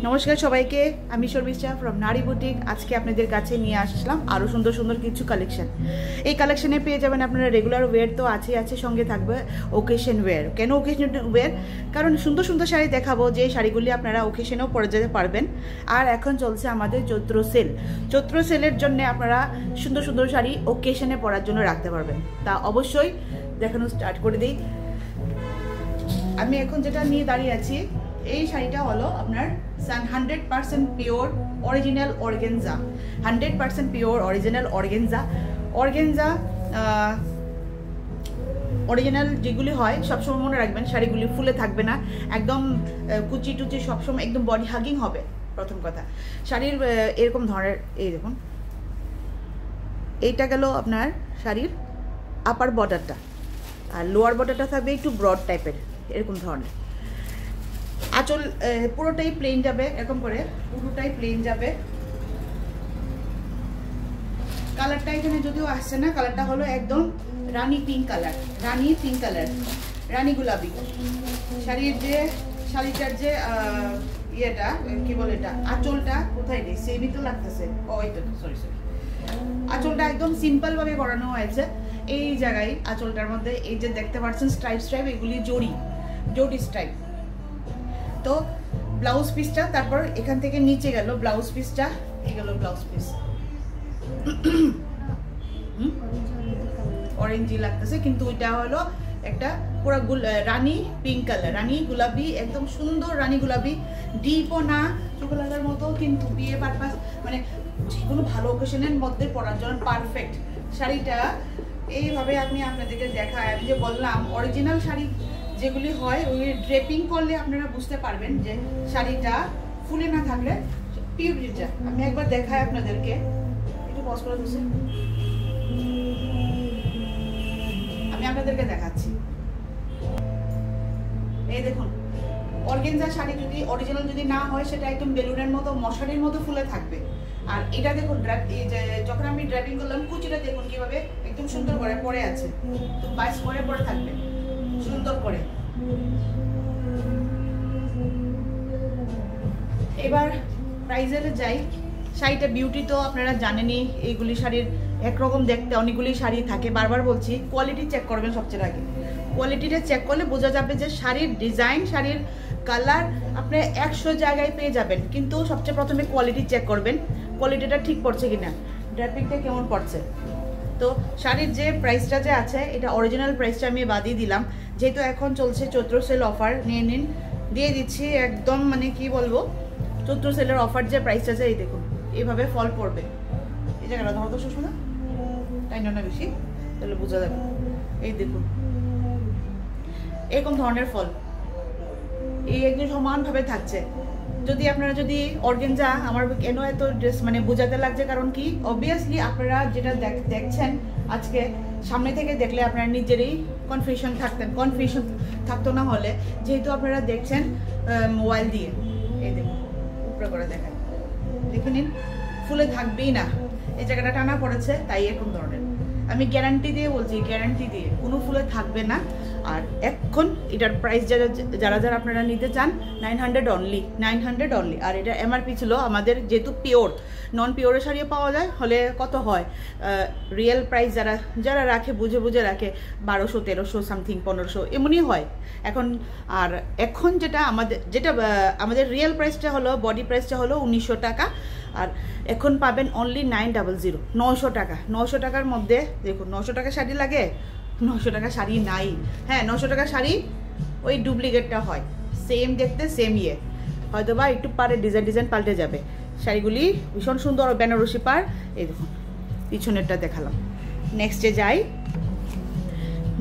নমস্কার সবাইকে, আমি শর্মিষ্ঠা ফ্রম নারী বুটিক। আজকে আপনাদের কাছে নিয়ে আসলাম আরও সুন্দর সুন্দর কিছু কালেকশন। এই কালেকশনে পেয়ে যাবেন আপনারা রেগুলার ওয়্যার তো আছে, সঙ্গে থাকবে ওকেশন ওয়্যার। কেন ওকেশন ওয়্যার? কারণ সুন্দর সুন্দর শাড়ি দেখাবো, যে শাড়িগুলি আপনারা ওকেশনেও পরে যেতে পারবেন। আর এখন চলছে আমাদের চৈত্র সেল। চৈত্র সেলের জন্য আপনারা সুন্দর সুন্দর শাড়ি ওকেশনে পরার জন্য রাখতে পারবেন। তা অবশ্যই দেখানো স্টার্ট করে দিই। আমি এখন যেটা নিয়ে দাঁড়িয়ে আছি, এই শাড়িটা হলো আপনার 100% pure original organza. 100% pure original organza. Original যেগুলি হয় সবসময় মনে রাখবেন, শাড়িগুলি ফুলে থাকবে না, একদম কুচি টুচি সবসময় একদম বডি হাগিং হবে। প্রথম কথা, শাড়ির এরকম ধরনের, এই দেখুন, এইটা গেল আপনার শাড়ির আপার বর্ডারটা, আর লোয়ার বর্ডারটা থাকবে একটু ব্রড টাইপের, এরকম ধরনের। আঁচল পুরোটাই প্লেন যাবে, এরকম করে পুরোটাই প্লেন যাবে। কালারটা এখানে যদিও আসছে না, কালারটা হলো একদম রানী পিঙ্ক কালার, রানী গোলাপি। শাড়িটার যে ইয়েটা কি বলে, এটা আঁচলটা কোথায় নেই, সেমই তো লাগতেছে। সরি, আঁচলটা একদম সিম্পল ভাবে করানো হয়েছে। এই জায়গায় আঁচলটার মধ্যে এই যে দেখতে পাচ্ছেন স্ট্রাইপ, এগুলি জড়ি স্ট্রাইপ। তো ব্লাউজ পিসটা, তারপর এখান থেকে নিচে গেল ব্লাউজ পিসটা, এই গেল ব্লাউজ পিস। অরেঞ্জি লাগতেছে, কিন্তু ওইটা হলো একটা পুরো রানী পিঙ্ক কালার, রানী গোলাপি, একদম সুন্দর রানী গোলাপি। ডিপও না, চোখলাদার মতো, কিন্তু বিয়ে পারপাস মানে যেকোনো ভালো অকেশনের মধ্যে পরার জন্য পারফেক্ট শাড়িটা। এইভাবে আমি আপনাদেরকে দেখাই, আমি যে বললাম অরিজিনাল শাড়ি যেগুলি হয়, ওই ড্রেপিং করলে আপনারা বুঝতে পারবেন যে শাড়িটা ফুলে না থাকলে পিওরিটা। আমি একবার দেখাই আপনাদেরকে, একটু পজ করে দিচ্ছি, আমি আপনাদেরকে দেখাচ্ছি। এই দেখুন, অর্গেনজা শাড়ি যদি অরিজিনাল যদি না হয়, সেটা একদম বেলুনের মতো, মশারির মতো ফুলে থাকবে। আর এটা দেখুন, এই যে যখন আমি ড্রাইভিং করলাম, কুচিটা দেখুন কিভাবে একদম সুন্দর করে পরে আছে, তো বাইস করে পরে থাকবে সুন্দর করে। এবার প্রাইজে যাই। শাড়িটা বিউটি তো আপনারা জানেনই, এইগুলি শাড়ির একরকম দেখতে অনেকগুলি শাড়ি থাকে। বারবার বলছি, কোয়ালিটি চেক করবেন সবচেয়ে আগে। কোয়ালিটিটা চেক করলে বোঝা যাবে যে শাড়ির ডিজাইন, শাড়ির কালার আপনি 100 জায়গায় পেয়ে যাবেন, কিন্তু সবচেয়ে প্রথমে কোয়ালিটি চেক করবেন, কোয়ালিটিটা ঠিক পড়ছে কিনা, ড্রাপিংটা কেমন পড়ছে। তো শাড়ির যে প্রাইসটা যে আছে, এটা অরিজিনাল প্রাইসটা আমি বাদিয়ে দিলাম, যেহেতু এখন চলছে চৈত্র সেল অফার। নিয়ে নিন, দিয়ে দিচ্ছি একদম, মানে কি বলবো, চৈত্র সেলের অফার যে প্রাইসটা আছে, এই দেখুন এইভাবে ফল পড়বে। এই জায়গাটা ধরো তো সুস্মিতা, তাই না বেশি, তাহলে বোঝা যাবে। এই দেখুন এরকম ধরনের ফল, এই একদম সমানভাবে থাকছে। যদি আপনারা যদি অর্গেনজা, আমার কেন এত ড্রেস মানে বোঝাতে লাগছে, কারণ কি অবভিয়াসলি আপনারা যেটা দেখছেন আজকে, সামনে থেকে দেখলে আপনারা নিজেরই কনফিউশন থাকতো না হলে, যেহেতু আপনারা দেখছেন মোবাইল দিয়ে। এই দেখুন উপরে করে দেখেন, দেখে নিন, ফুলে থাকবেই না, এই জায়গাটা টানা পড়েছে, তাই এরকম ধরনের। আমি গ্যারান্টি দিয়ে বলছি, গ্যারান্টি দিয়ে, কোনো ফুলে থাকবে না। আর এখন এটার প্রাইস যারা আপনারা নিতে চান, 900 অনলি। আর এটা এমআরপি ছিল আমাদের, যেহেতু পিওর, নন পিওরের শাড়িও পাওয়া যায়, হলে কত হয়, রিয়েল প্রাইস যারা রাখে, বুঝে রাখে, 1200, 1300 সামথিং, 1500 এমনই হয় এখন। আর এখন যেটা আমাদের রিয়েল প্রাইসটা হলো, বডি প্রাইসটা হলো 1900 টাকা। আর এখন পাবেন অনলি 900, 900 টাকা। 900 টাকার মধ্যে দেখুন, 900 টাকা শাড়ি লাগে, 900 টাকা শাড়ি নাই। হ্যাঁ, 900 টাকা শাড়ি ওই ডুপ্লিকেটটা হয়, সেম দেখতে, সেম ইয়ে, হয়তো বা একটু পারে ডিজাইন পাল্টে যাবে। শাড়িগুলি ভীষণ সুন্দর, বেনারসি পার। এই দেখুন পিছনেরটা দেখালাম। নেক্সটে যাই।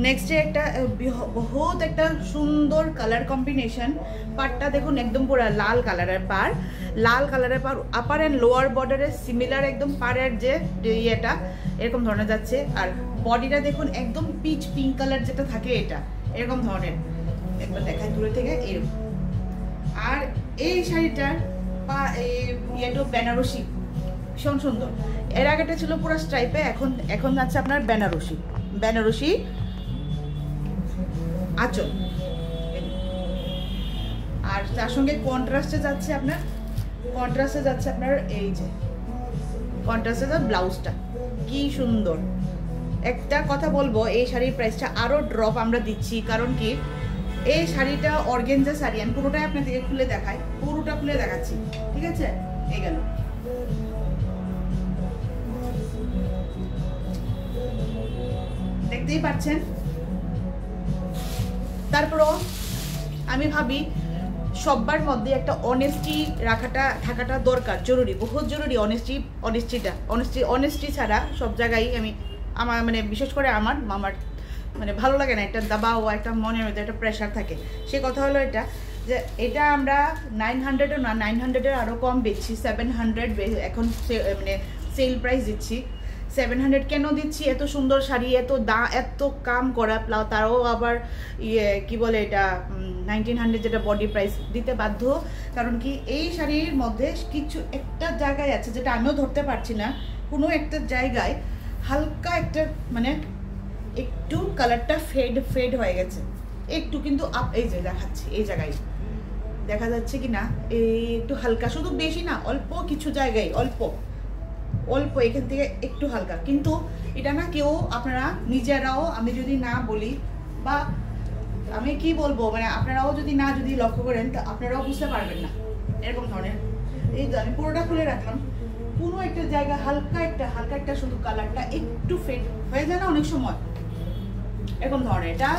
নেক্সটে একটা বহুত একটা সুন্দর কালার কম্বিনেশন। পাড়টা দেখুন একদম পুরো লাল কালারের পাড়, আপার অ্যান্ড লোয়ার বর্ডারের সিমিলার, একদম পাড়ের যে ইয়েটা এরকম ধরনের যাচ্ছে। আর বডিটা দেখুন একদম পিচ পিঙ্ক কালার যেটা থাকে, এটা এরকম ধরনের, একবার দেখায় দূরে থেকে এরকম। আর এই শাড়িটার ইয়েটা বেনারসি, ভীষণ সুন্দর। এর আগেটা ছিল পুরো স্ট্রাইপে, এখন যাচ্ছে আপনার বেনারসি আঁচল। আর তার সঙ্গে কন্ট্রাস্টে যাচ্ছে আপনার কন্ট্রাস্টে যাচ্ছে আপনার এই যে কন্ট্রাস্টে ব্লাউজটা কি সুন্দর। একটা কথা বলবো, এই শাড়ির প্রাইসটা আরো ড্রপ আমরা দিচ্ছি, কারণ কি এই শাড়িটা অর্গানজা শাড়ি। আমি পুরোটাই আপনাদেরকে খুলে দেখাই, পুরোটা খুলে দেখাচ্ছি, ঠিক আছে? এই গেল, দেখতেই পাচ্ছেন। তারপরও আমি ভাবি সবার মধ্যে একটা অনেস্টি থাকাটা দরকার, জরুরি, বহুত জরুরি। অনেস্টি ছাড়া সব জায়গায় আমার মানে বিশেষ করে আমার মানে ভালো লাগে না, একটা দাবাও একটা মনের মধ্যে একটা প্রেশার থাকে। সে কথা হলো এটা যে এটা আমরা 900-ও না, 900-এর আরও কম বেচছি, 700 এখন মানে সেল প্রাইস দিচ্ছি। 700 কেন দিচ্ছি? এত সুন্দর শাড়ি, এত কাম করা, তারাও আবার কি বলে এটা 1900 যেটা বডি প্রাইস দিতে বাধ্য। কারণ কি এই শাড়ির মধ্যে কিছু একটা জায়গায় আছে যেটা আমিও ধরতে পারছি না, কোনো একটা জায়গায় হালকা একটা মানে একটু কালারটা ফেড হয়ে গেছে একটু, কিন্তু এই যে দেখাচ্ছি, এই জায়গায় দেখা যাচ্ছে কি না, এই একটু হালকা, শুধু বেশি না, অল্প কিছু জায়গায় অল্প এখান থেকে একটু হালকা। কিন্তু এটা না কেউ আপনারা নিজেরাও, আমি যদি না বলি বা আমি কি বলবো, মানে আপনারাও যদি লক্ষ্য করেন তা আপনারাও বুঝতে পারবেন না এরকম ধরনের। এই আমি পুরোটা খুলে রাখলাম, কোনো একটা জায়গা হালকা একটা শুধু কালারটা একটু ফেড হয়ে যায় না অনেক সময় এরকম ধরনের। এটা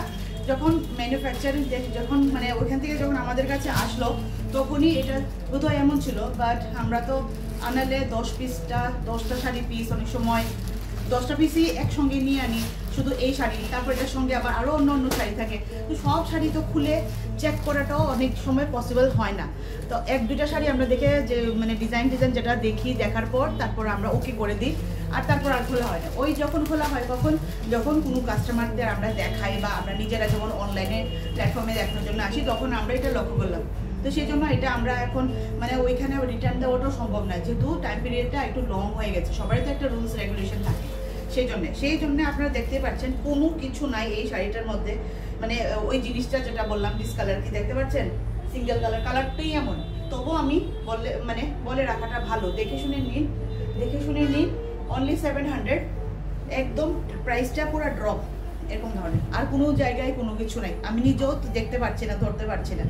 যখন ম্যানুফ্যাকচারিং যখন মানে ওইখান থেকে যখন আমাদের কাছে আসলো তখনই এটা বোধহয় এমন ছিল। বাট আমরা তো আনালে 10টা শাড়ি পিস, অনেক সময় 10টা পিসই একসঙ্গে নিয়ে আনি শুধু এই শাড়ি, তারপর এটার সঙ্গে আবার আরও অন্য শাড়ি থাকে। তো সব শাড়ি তো খুলে চেক করাটাও অনেক সময় পসিবল হয় না। তো 1-2টা শাড়ি আমরা দেখে যে মানে ডিজাইন যেটা দেখার পর তারপর আমরা ওকে করে দিই, আর তারপর আর খোলা হয় না। ওই যখন খোলা হয় যখন কোনো কাস্টমারদের আমরা দেখাই বা আমরা নিজেরা যেমন অনলাইনে প্ল্যাটফর্মে দেখানোর জন্য আসি, তখন আমরা এটা লক্ষ্য করলাম। তো সেই জন্য এটা আমরা এখন মানে ওইখানে রিটার্ন দেওয়াটাও সম্ভব নয়, যেহেতু টাইম পিরিয়ডটা একটু লং হয়ে গেছে। সবারই তো একটা রুলস রেগুলেশন থাকে, সেই জন্য আপনারা দেখতে পাচ্ছেন কোনো কিছু নাই এই শাড়িটার মধ্যে। মানে ওই জিনিসটা যেটা বললাম ডিসকালার, কি দেখতে পাচ্ছেন, সিঙ্গেল কালারটাই এমন। তবু আমি বলে রাখাটা ভালো, দেখে শুনে নিন। অনলি 700, একদম প্রাইসটা পুরো ড্রপ এরকম ধরনের। আর কোনো জায়গায় কোনো কিছু নাই, আমি নিজেও দেখতে পাচ্ছি না, ধরতে পারছি না।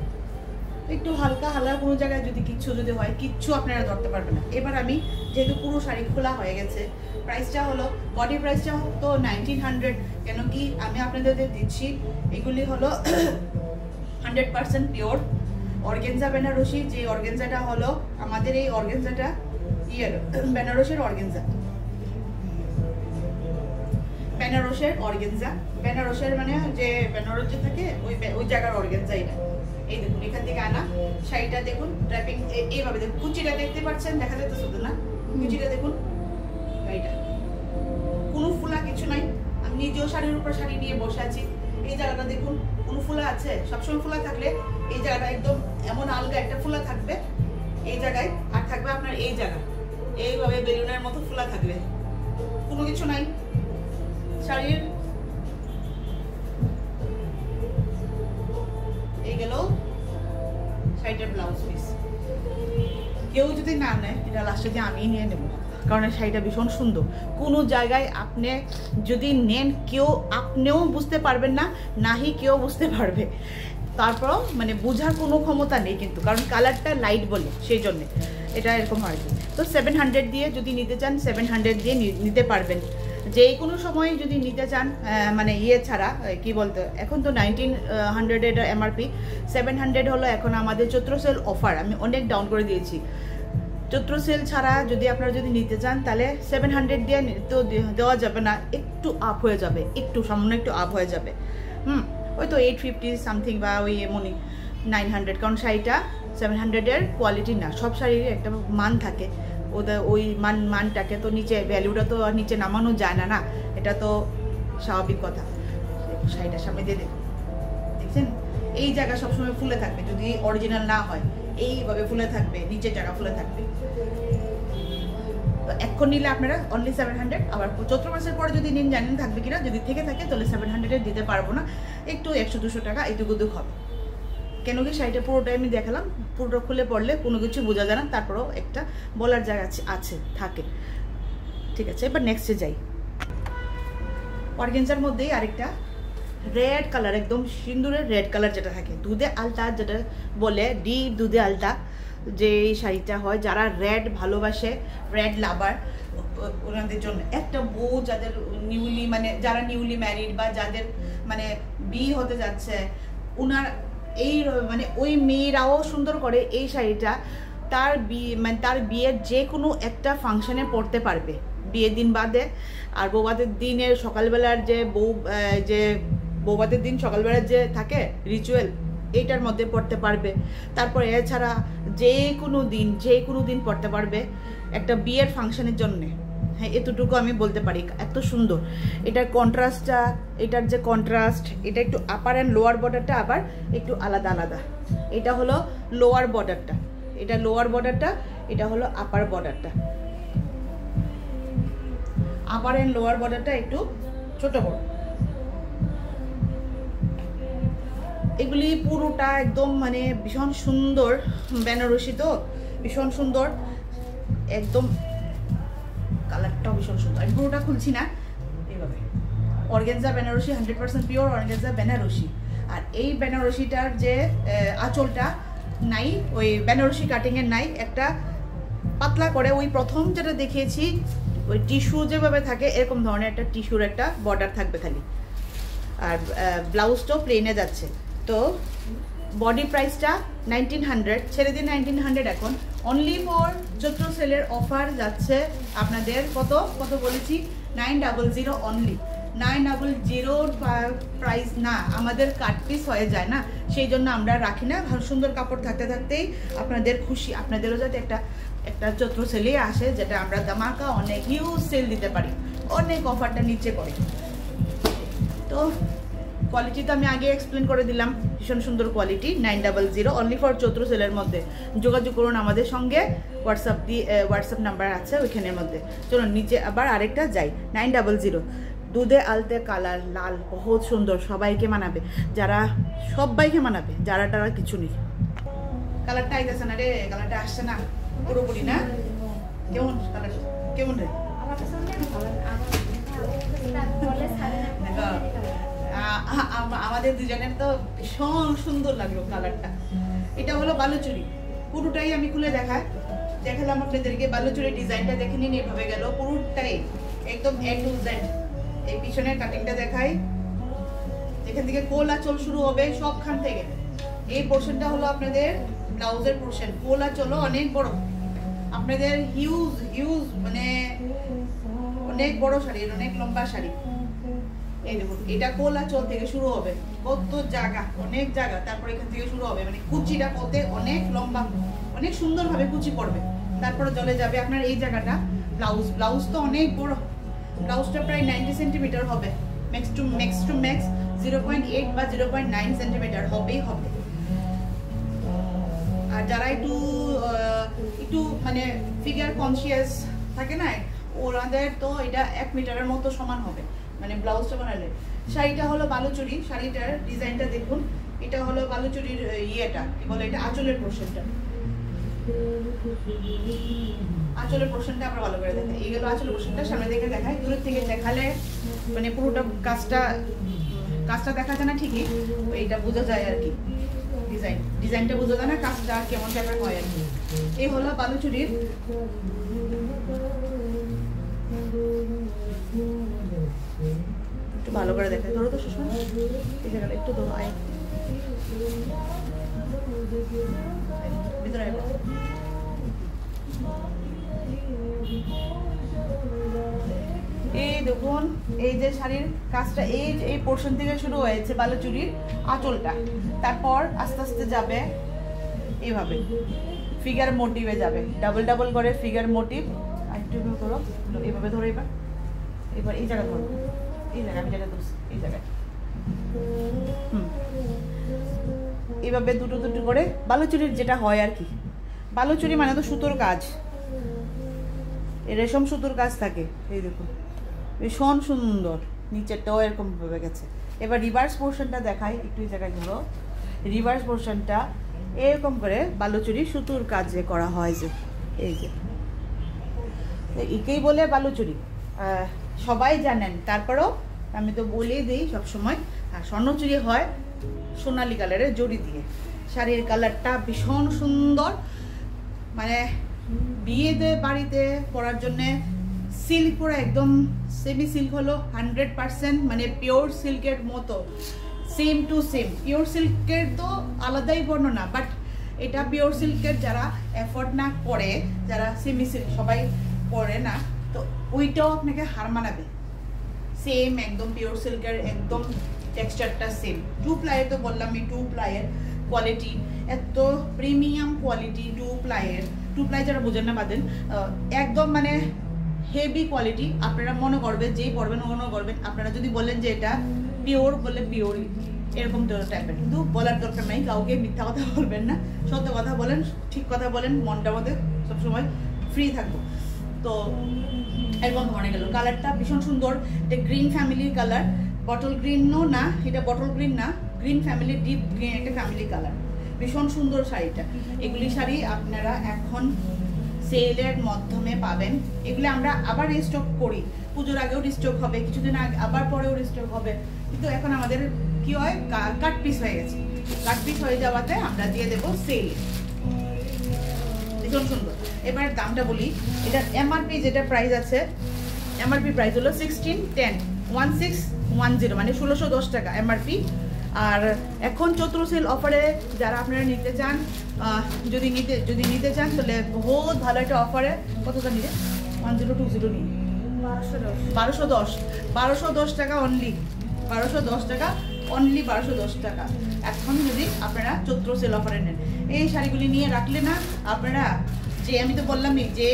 একটু হালকা কোনো জায়গায় কিচ্ছু হয়, কিচ্ছু আপনারা ধরতে পারবেন না। এবার আমি যেহেতু পুরো শাড়ি খোলা হয়ে গেছে, প্রাইসটা হলো বডি প্রাইসটা তো 1900। কেন কি আমি আপনাদের দিচ্ছি এগুলি হলো 100% পিওর অর্গানজা বেনারসি। যে অর্গানজাটা হলো আমাদের এই অর্গানজাটা বেনারসের অর্গানজা, বেনারসের মানে যে বেনারস যে থাকে ওই জায়গার অর্গানজা এটা। এই দেখুন এখান থেকে আনা শাড়িটা, দেখুন ট্র্যাপিং এইভাবে দেখুন, কুচিটা দেখতে পাচ্ছেন, দেখা যাচ্ছে শুধু না, কুচিটা দেখুন, শাড়িটা কোনো ফুলা কিছু নাই। আমি নিজেও শাড়ির উপর শাড়ি নিয়ে বসে আছি, এই জায়গাটা দেখুন কোনো ফুলা আছে? সবসময় ফুলা থাকলে এই জায়গাটা একদম এমন আলগা একটা ফুলা থাকবে এই জায়গায়, আর থাকবে আপনার এই জায়গা এইভাবে বেলুনের মতো ফুলা থাকবে, কোনো কিছু নাই শাড়ির। এই গেল শাড়িটার ব্লাউজ পিস। কেউ যদি না নেয় এটা লাস্টে দিয়ে আমি নিয়ে নেব, কারণ শাড়িটা ভীষণ সুন্দর। কোনো জায়গায় আপনি যদি নেন আপনিও বুঝতে পারবেন না, নাহি কেউ বুঝতে পারবে। তারপরও মানে বোঝার কোনো ক্ষমতা নেই কিন্তু, কারণ কালারটা লাইট বলে সেই জন্যে এটা এরকম হয়। তো 700 দিয়ে যদি নিতে চান 700 দিয়ে নিতে পারবেন। যে কোনো সময় যদি নিতে চান মানে ছাড়া কি বলতে, এখন তো 1900 এটা এমআরপি, 700 হলো এখন আমাদের চৈত্র সেল অফার। আমি অনেক ডাউন করে দিয়েছি। চৈত্র সেল ছাড়া যদি আপনারা নিতে চান তাহলে 700 দিয়ে তো দেওয়া যাবে না, একটু আপ হয়ে যাবে, সামান্য একটু আপ হয়ে যাবে। ওই তো 850 সামথিং বা ওই এমনই 900, কারণ শাড়িটা 700-এর কোয়ালিটি না। সব শাড়ির একটা মান থাকে, ওই মানটাকে তো নিচে ভ্যালুটা তো নিচে নামানো যায় না, এটা তো স্বাভাবিক কথা। শাড়িটার সামনে দিয়ে দেখছেন এই জায়গা সবসময় ফুলে থাকবে, যদি অরিজিনাল না হয় এইভাবে ফুলে থাকবে, নিচের জায়গা ফুলে থাকবে। তো এখন নিলে আপনারা অনলি 700। আবার চৈত্র মাসের পরে যদি নিন জানেন থাকবে কিনা, যদি থেকে থাকে তাহলে 700 দিতে পারবো না, একটু 100-200 টাকা এটুকু হবে। কেন কি শাড়িটা পুরোটাই আমি দেখালাম পুরোটা খুলে পড়লে কোনো কিছু বোঝা যায় না, তারপরেও একটা বলার জায়গা আছে থাকে। ঠিক আছে, এবার নেক্সটে যাই। অর্গেঞ্জার মধ্যেই আরেকটা রেড কালার, একদম সিন্দুরের রেড কালার যেটা থাকে, দুধে আলতা যেটা বলে, ডিপ দুধে আলতা যে শাড়িটা হয়, যারা রেড ভালোবাসে, রেড লাভার, ওনাদের জন্য একটা বউ যাদের নিউলি মানে যারা নিউলি ম্যারিড বা যাদের মানে বিয়ে হতে যাচ্ছে, ওনার এই মানে ওই মেয়েরাও সুন্দর করে এই শাড়িটা তার বিয়ে মানে তার বিয়ের যে কোনো একটা ফাংশনে পরতে পারবে, বিয়ের দিন বাদে। আর বৌভাতের দিনের সকালবেলার যে বৌভাতের দিন সকালবেলার যে থাকে রিচুয়াল, এইটার মধ্যে পড়তে পারবে। তারপর এছাড়া যে কোনো দিন পড়তে পারবে একটা বিয়ের ফাংশনের জন্যে। হ্যাঁ, এতটুকু আমি বলতে পারি, এত সুন্দর এটার কন্ট্রাস্টটা, এটার যে কন্ট্রাস্ট, এটা একটু আপার অ্যান্ড লোয়ার বর্ডারটা আবার একটু আলাদা আলাদা। এটা হলো লোয়ার বর্ডারটা, এটা লোয়ার বর্ডারটা, এটা হলো আপার বর্ডারটা। আপার অ্যান্ড লোয়ার বর্ডারটা একটু ছোট বড়। এগুলি পুরোটা একদম মানে ভীষণ সুন্দর বেনারসি, তো ভীষণ সুন্দর, একদম কালারটাও ভীষণ সুন্দর। আমি পুরোটা খুলছি না, এইভাবে organza Banarasi, 100% pure organza Banarasi. আর এই বেনারসিটার যে আঁচলটা নাই, ওই বেনারসি কাটিংয়ের নাই, একটা পাতলা করে ওই প্রথম যেটা দেখিয়েছি ওই টিস্যু যেভাবে থাকে এরকম ধরনের একটা টিস্যুর একটা বর্ডার থাকবে খালি। আর ব্লাউজটাও প্লেনে যাচ্ছে। তো বডি প্রাইসটা 1900, ছেড়ে দিন 1900 এখন। অনলি ফর চৈত্র সেলের অফার যাচ্ছে আপনাদের কত বলেছি, 900 অনলি। 900 প্রাইস না, আমাদের কাট পিস হয়ে যায় না, সেই জন্য আমরা রাখি না। ভালো সুন্দর কাপড় থাকতে থাকতেই আপনাদের খুশি, আপনাদেরও যাতে একটা চৈত্র সেলে আসে, যেটা আমরা ধামাকা অনেক হিউজ সেল দিতে পারি, অনেক অফারটা নিচে করে। তো কোয়ালিটি তো আমি আগে এক্সপ্লেন করে দিলাম, ভীষণ সুন্দর কোয়ালিটি। 900 অনলি ফর চৈত্র সেলের মধ্যে। যোগাযোগ করুন আমাদের সঙ্গে, হোয়াটসঅ্যাপ নাম্বার আছে ওইখানের মধ্যে। চলুন নিচে আবার আরেকটা যাই। 900 দুধে আলতে কালার লাল, বহুত সুন্দর, সবাইকে মানাবে, সবাইকে মানাবে, যারা কিছু নেই। কালারটা আইতেছে না রে, কালারটা আসছে না পুরোপুরি না। কেমন কালার, কেমন রে? আমাদের দুজনের তো ভীষণ সুন্দর লাগলো কালারটা। এটা হলো বালুচুরি, পুরোটাই আমি খুলে দেখালাম আপনাদেরকে। বালুচুরি ডিজাইনটা দেখে নিন, এভাবে গেল পুরোটাই একদম A to Z। এই পিছনের কাটিংটা দেখাই, এখান থেকে কোল আঁচল শুরু হবে সবখান থেকে। এই পোর্শনটা হলো আপনাদের ব্লাউজের পোর্শন। কোল আঁচল অনেক বড়, আপনাদের হিউজ মানে অনেক বড় শাড়ি, অনেক লম্বা শাড়ি। এই দেখুন, এটা কোল আঁচল থেকে শুরু হবে, কত জায়গা, অনেক জায়গা। তারপর এখান থেকে শুরু হবে, মানে কুচিটা কতে অনেক লম্বা, অনেক সুন্দরভাবে কুচি পড়বে। তারপরে চলে যাবে আপনার এই জায়গাটা ব্লাউজ তো অনেক বড়, ব্লাউজটা প্রায় 90 সেন্টিমিটার হবে, ম্যাক্স টু ম্যাক্স 0.8 বা 0.9 সেন্টিমিটার হবেই হবে। আর যারা একটু মানে ফিগার কনসিয়াস থাকে না, ওনাদের তো এটা 1 মিটারের মতো সমান হবে, মানে ব্লাউজটা বানালে। শাড়িটা হলো বালুচুরি, শাড়িটার ডিজাইনটা দেখুন। এটা হলো বালুচুরির ইয়েটা কি বলে, এটা আঁচলের পোর্শনটা। আঁচলের পোর্শনটা আমরা ভালো করে দেখাই। এই গেল আঁচলের পোর্শনটা, সামনে থেকে দেখাই, দূরের থেকে দেখালে মানে পুরোটা কাজটা দেখা যায় না ঠিকই, এইটা বোঝা যায় আর কি। ডিজাইনটা বোঝা যায় না, কাজটা কেমন টাইপের হয় আর কি। এই হলো বালুচুরির। একটু ভালো করে দেখাই, ধরো তো সুষমা, এই জায়গাটা একটু ধরো, আয় ভিতরে। এই দেখুন, এই যে শাড়ির কাজটা এই পোর্শন থেকে শুরু হয়েছে বালুচুরির আঁচলটা, তারপর আস্তে আস্তে যাবে এইভাবে ফিগার মোটিভে যাবে, ডাবল করে ফিগার মোটিভ। আর একটু ধরো, এইভাবে ধরো, এবার এই জায়গা ধরো, এই জায়গা আমি যেটা ধরছি এই জায়গায়, এইভাবে দুটো করে বালুচুরির যেটা হয় আর কি। বালুচুরি মানে তো সুতোর কাজ, রেশম সুতোর কাজ থাকে। এই দেখুন ভীষণ সুন্দর, নিচেরটাও এরকম ভাবে গেছে। এবার রিভার্স পোর্শনটা দেখাই, একটু এই জায়গায় ধরো। রিভার্স পোর্শনটা এরকম করে বালুচুরি সুতোর কাজে করা হয় যে এই যে একেই বলে বালুচুরি, সবাই জানেন। তারপরেও আমি তো বলেই দিই সবসময়। আর স্বর্ণচুরি হয় সোনালি কালারের জড়ি দিয়ে। শাড়ির কালারটা ভীষণ সুন্দর, মানে বিয়েতে বাড়িতে পরার জন্যে সিল্ক পুরো একদম সেমি সিল্ক হলো 100%, মানে পিওর সিল্কের মতো, সেম টু সেম। পিওর সিল্কের তো আলাদাই বর্ণনা, বাট এটা পিওর সিল্কের যারা এফোর্ড না করে, যারা সেমি সিল্ক সবাই পরে না, তো ওইটাও আপনাকে হার মানাবে। সেম একদম পিওর সিল্কের একদম টেক্সচারটা সেম। 2 প্লাইয়ের তো বললাম, এই 2 প্লাইয়ের কোয়ালিটি এত প্রিমিয়াম কোয়ালিটি। 2 প্লাই যারা বোঝেন না বাদেন, একদম মানে হেভি কোয়ালিটি। আপনারা মনে করবেন, যেই পড়বেন মনে করবেন, আপনারা যদি বলেন যে এটা পিওর, বলে পিওরই এরকম টাইপের। কিন্তু বলার দরকার নাই, কাউকে মিথ্যা কথা বলবেন না, সত্য কথা বলেন, ঠিক কথা বলেন, মনটা মধ্যে সবসময় ফ্রি থাকবো। তো এরকম ধরনের গেল। কালারটা ভীষণ সুন্দর, এটা গ্রিন ফ্যামিলির কালার, বটল গ্রিনও না, এটা বটল গ্রিন না, গ্রিন ফ্যামিলি, ডিপ গ্রিন একটা ফ্যামিলি কালার। ভীষণ সুন্দর শাড়িটা। এগুলি শাড়ি আপনারা এখন সেলের মাধ্যমে পাবেন। এগুলি আমরা আবার রিস্টক করি, পুজোর আগেও রিস্টক হবে, কিছুদিন আগে আবার পরেও রিস্টক হবে, কিন্তু এখন আমাদের কি হয়, কাট পিস হয়ে গেছে। কাট পিস হয়ে যাওয়াতে আমরা দিয়ে দেবো সেল। ভীষণ সুন্দর। এবার দামটা বলি। এটার এমআরপি যেটা প্রাইস আছে, এমআরপি প্রাইস হলো 1610 মানে 1610 টাকা এমআরপি। আর এখন চৈত্র সেল অফারে যারা আপনারা নিতে চান, যদি নিতে চান তাহলে বহুত ভালো একটা অফারে, কতটা নিলে 1020 নিন, 1210 টাকা অনলি, 1210 টাকা অনলি, 1210 টাকা এখন যদি আপনারা চৈত্র সেল অফারে নেন। এই শাড়িগুলি নিয়ে রাখলে না আপনারা, যে আমি তো বললামই যে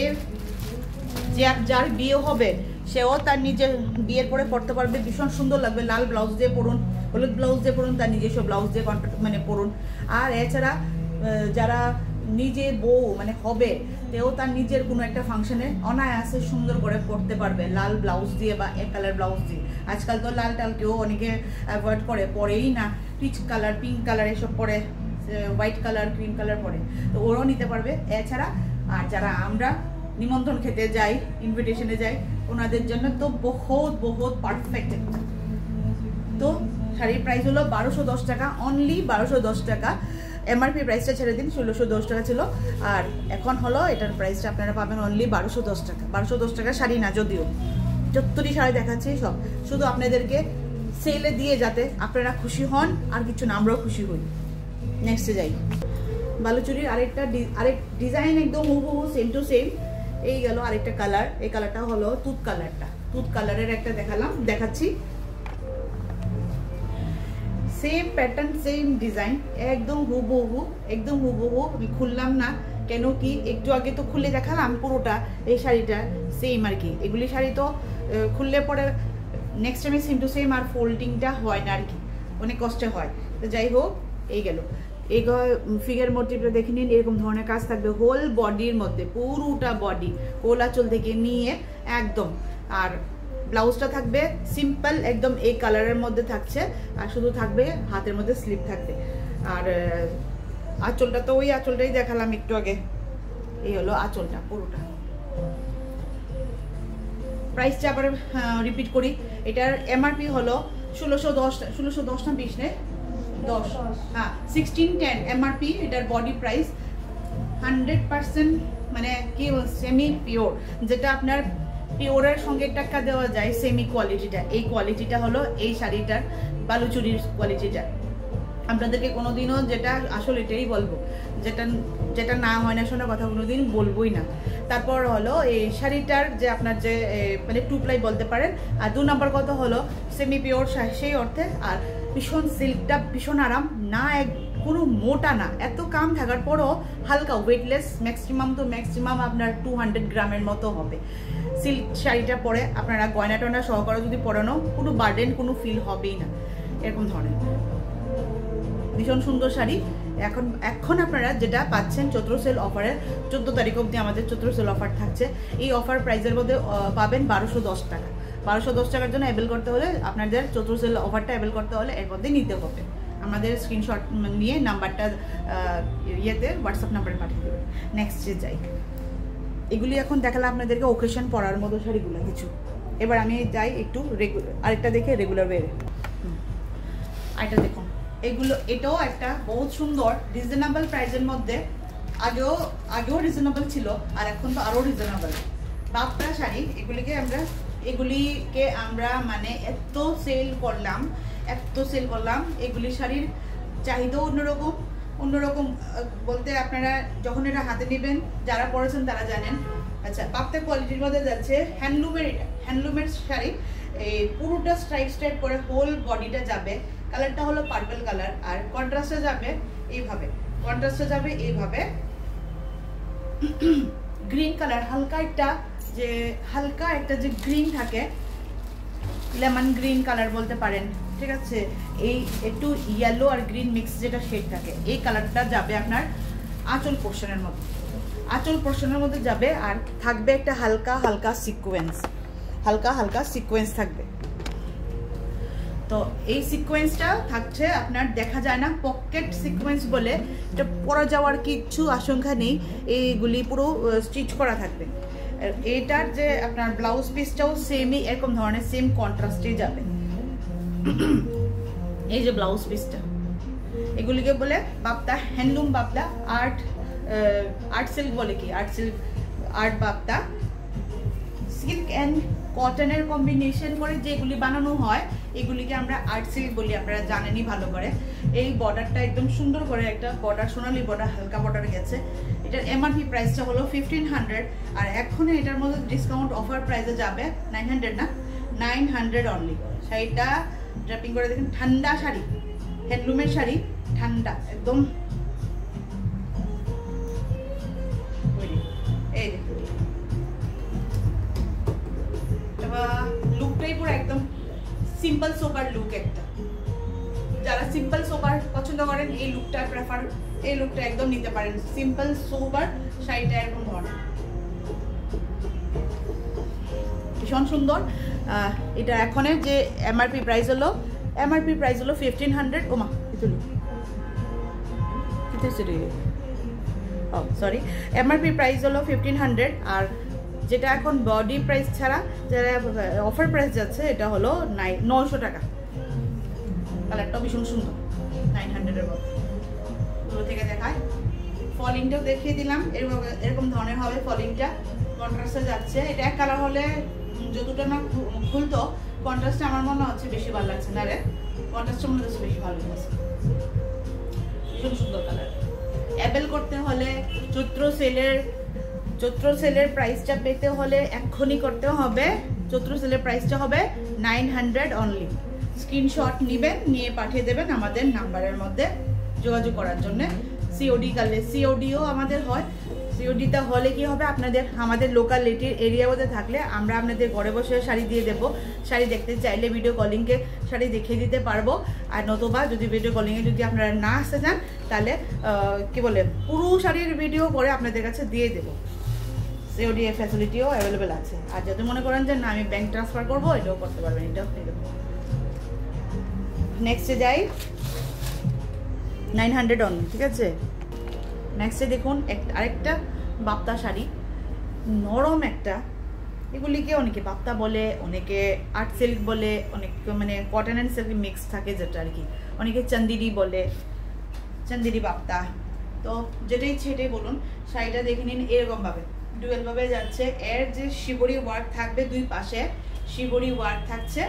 যার বিয়ে হবে সেও তার নিজের বিয়ের পরে পরতে পারবে, ভীষণ সুন্দর লাগবে। লাল ব্লাউজ দিয়ে পরুন, হলুদ ব্লাউজ দিয়ে পরুন, তার নিজস্ব ব্লাউজ দিয়ে মানে পরুন। আর এছাড়া যারা নিজে বউ মানে হবে, তেও তার নিজের কোনো একটা ফাংশনে অনায়াসে সুন্দর করে পরতে পারবে লাল ব্লাউজ দিয়ে বা এক কালার ব্লাউজ দিয়ে। আজকাল তো লাল টাল কেউ অনেকে অ্যাভয়েড করে, পরেই না, পিচ কালার, পিঙ্ক কালার এসব পরে, হোয়াইট কালার, ক্রিম কালার পরে, তো ওরাও নিতে পারবে। এছাড়া আর যারা আমরা নিমন্ত্রণ খেতে যাই, ইনভিটেশনে যাই, ওনাদের জন্য তো বহুত পারফেক্ট। তো শাড়ির প্রাইস হলো 1210 টাকা অনলি, 1210 টাকা। এমআরপি প্রাইসটা ছেড়ে দিন, 1610 টাকা ছিল, আর এখন হলো এটার প্রাইসটা আপনারা পাবেন অনলি 1210 টাকা। 1210 টাকা শাড়ি না, যদিও যতটি শাড়ি দেখাচ্ছি সব শুধু আপনাদেরকে সেলে দিয়ে যাতে আপনারা খুশি হন, আর কিছু না, আমরাও খুশি হই। নেক্সটে যাই। বালুচুরির আরেক ডিজাইন একদম হুবহু সেম টু সেম। এই গেল আরেকটা কালার। এই কালারটা হলো তুত কালারটা, তুত কালারের একটা দেখাচ্ছি। সেম প্যাটার্ন, সেম ডিজাইন, একদম হুবহু, একদম হুবহু। আমি খুললাম না, কেন কি একটু আগে তো খুলে দেখালাম পুরোটা। এই শাড়িটা সেম আর কি। এগুলি শাড়ি তো খুললে পরে নেক্সট টাইমে সেম টু সেম, আর ফোল্ডিংটা হয় না আর কি, অনেক কষ্টে হয়। তো যাই হোক, এই গেল। এই ফিগার মোটিভটা দেখে নিন, এরকম ধরনের কাজ থাকবে হোল বডির মধ্যে, পুরোটা বডি, হোল আঁচল থেকে নিয়ে একদম। আর ব্লাউজটা থাকবে সিম্পল একদম এই কালারের মধ্যে থাকছে, আর শুধু থাকবে হাতের মধ্যে স্লিপ থাকবে। আর আঁচলটা তো ওই আঁচলটাই দেখালাম একটু আগে। এই হলো আঁচলটা পুরোটা। প্রাইসটা আবার রিপিট করি। এটার এমআরপি হলো 1610 না 20 নে 10, হ্যাঁ 1610 এমআরপি। এটার বডি প্রাইস 100% মানে কি সেমি পিওর, যেটা আপনার পিওরের সঙ্গে টাকা দেওয়া যায় সেমি কোয়ালিটিটা। এই কোয়ালিটিটা হলো এই শাড়িটার বালুচুরির কোয়ালিটিটা। আপনাদেরকে কোনোদিনও যেটা আসলে এটাই বলবো, যেটা না হয় না শোনা কথা কোনোদিন বলবোই না। তারপর হলো এই শাড়িটার যে আপনার যে মানে 2 প্লাই বলতে পারেন। আর 2 নম্বর কথা হলো সেমি পিওর সেই অর্থে, আর ভীষণ সিল্কটা ভীষণ আরাম না, কোনো মোটা না, এত কাম থাকার পরও হালকা ওয়েটলেস। ম্যাক্সিমাম তো ম্যাক্সিমাম আপনার 200 গ্রামের মতো হবে। সিল্ক শাড়িটা পরে আপনারা গয়না টয়না সহকারে যদি পরানো, কোনো বার্ডেন কোনো ফিল হবেই না, এরকম ধরনের ভীষণ সুন্দর শাড়ি। এখন আপনারা যেটা পাচ্ছেন চৈত্র সেল অফারে, 14 তারিখ অবধি আমাদের চৈত্র সেল অফার থাকছে। এই অফার প্রাইসের মধ্যে পাবেন 1210 টাকা। 1210 টাকার জন্য অ্যাভেল করতে হলে, আপনাদের চৈত্র সেল অফারটা অ্যাভেল করতে হলে এর মধ্যে নিতে হবে। আমাদের স্ক্রিনশট নিয়ে নাম্বারটা ইয়েতে হোয়াটসঅ্যাপ নাম্বারে পাঠিয়ে দেবেন। নেক্সটে যাই, এগুলি এখন দেখালাম আপনাদেরকে ওকেশন পরার মতো শাড়িগুলো কিছু। এবার আমি যাই একটু আরেকটা দেখে রেগুলার ওয়ের। আরেকটা দেখুন, এটাও একটা বহুত সুন্দর রিজনেবল প্রাইসের মধ্যে। আগেও রিজনেবল ছিল, আর এখন তো আরও রিজনেবল বাপ্তা শাড়ি। এগুলিকে আমরা মানে এত সেল করলাম। এগুলি শাড়ির চাহিদাও অন্যরকম বলতে আপনারা যখন এটা হাতে নেবেন, যারা পরেছেন তারা জানেন। আচ্ছা, বাপ্তা কোয়ালিটির মধ্যে যাচ্ছে হ্যান্ডলুমের শাড়ি। এই পুরোটা স্ট্রাইপ করে হোল বডিটা যাবে। কালারটা হলো পার্পল কালার, আর কন্ট্রাস্টে যাবে এইভাবে গ্রিন কালার। হালকা একটা যে গ্রিন থাকে, লেমন গ্রিন কালার বলতে পারেন, ঠিক আছে। এই একটু ইয়েলো আর গ্রিন মিক্স যেটা শেড থাকে, এই কালারটা যাবে আপনার আঁচল পোর্শনের মধ্যে যাবে। আর থাকবে একটা হালকা সিকোয়েন্স থাকবে। তো এই সিকোয়েন্সটা থাকছে আপনার, দেখা যায় না পকেট সিকোয়েন্স বলে, এটা পরা যাওয়ার কিছু আশঙ্কা নেই। এইগুলি পুরো স্টিচ করা থাকবে। এটার যে আপনার ব্লাউজ পিসটাও সেমই এরকম ধরনের সেম কন্ট্রাস্টে যাবে। এই যে ব্লাউজ পিসটা, এগুলিকে বলে Bapta handloom Bapta. Art silk বলে কি, আর্ট বাপ্তা। সিল্ক অ্যান্ড কটনের কম্বিনেশন করে যেগুলি বানানো হয়, এগুলিকে আমরা আর্ট সিল্ক বলি, আপনারা জানেনই ভালো করে। এই বর্ডারটা একদম সুন্দর করে একটা বর্ডার, সোনালি বর্ডার, হালকা বর্ডার গেছে। এটার এমআরপি প্রাইসটা হলো 1500, আর এখন এটার মধ্যে ডিসকাউন্ট অফার প্রাইসে যাবে 900 না, 900 অনলি। শাড়িটা ড্রাপিং করে দেখেন, ঠান্ডা শাড়ি, হ্যান্ডলুমের শাড়ি, ঠান্ডা একদম। এই লুকটাই পুরো একদম সিম্পল সোবার লুক একটা। যারা সিম্পল সোবার পছন্দ করেন, এই লুকটা একদম নিতে পারেন। সিম্পল সোবার শাড়িটা এরকম ধরনের ভীষণ সুন্দর। এটা এখনের যে এমআরপি প্রাইস হলো 1500। ওমা সরি, এমআরপি প্রাইস হলো 1500, আর যেটা এখন বডি প্রাইস ছাড়া যারা অফার প্রাইস যাচ্ছে, এটা হলো 900 টাকা। কালারটাও ভীষণ সুন্দর, 900-এর মধ্যে। দূর থেকে দেখায়, ফলিংটাও দেখিয়ে দিলাম, এরকম ধরনের হবে ফলিংটা। কন্ট্রাস্টে যাচ্ছে। এটা এক কালার হলে যতটা না খুলতো, কন্ট্রাস্টে আমার মনে হচ্ছে বেশি ভালো লাগছে না রে, কন্ট্রাস্টটা মনে হচ্ছে বেশি ভালো লাগছে। ভীষণ সুন্দর কালার। অ্যাবেল করতে হলে চৈত্র সেলের প্রাইসটা পেতে হলে এক্ষুনি করতে হবে। চৈত্র সেলের প্রাইসটা হবে 900 অনলি। স্ক্রিনশট নেবেন, নিয়ে পাঠিয়ে দেবেন আমাদের নাম্বারের মধ্যে যোগাযোগ করার জন্য। সিওডিও আমাদের হয়। সিওডিটা হলে কি হবে, আমাদের লোকালিটির এরিয়ার মধ্যে থাকলে আমরা আপনাদের ঘরে বসে শাড়ি দিয়ে দেবো। শাড়ি দেখতে চাইলে ভিডিও কলিংকে শাড়ি দেখিয়ে দিতে পারবো। আর নতুবা যদি ভিডিও কলিংয়ে যদি আপনারা না আসতে চান, তাহলে কি বলে পুরো শাড়ির ভিডিও করে আপনাদের কাছে দিয়ে দেবো। সিওডি ফ্যাসিলিটিও অ্যাভেলেবেল আছে। আর যদি মনে করেন যে না, আমি ব্যাংক ট্রান্সফার করবো, এটাও করতে পারবেন। এটাও নেক্সটে যাই, 900 অনলি, ঠিক আছে। নেক্সটে দেখুন আরেকটা বাপ্তা শাড়ি, নরম একটা। এগুলিকে অনেকে বাপ্তা বলে, অনেকে আর্ট সিল্ক বলে, অনেকে মানে কটন অ্যান্ড সিল্ক মিক্স থাকে যেটা আর কি। অনেকে চান্দিরি বলে, চান্দিরি বাপ্তা। তো যেটাই সেটাই বলুন। শাড়িটা দেখে নিন, এরকমভাবে ডুয়েলভাবে যাচ্ছে। এর যে শিবরি ওয়ার্ক থাকবে, দুই পাশে শিবরি ওয়ার্ক থাকছে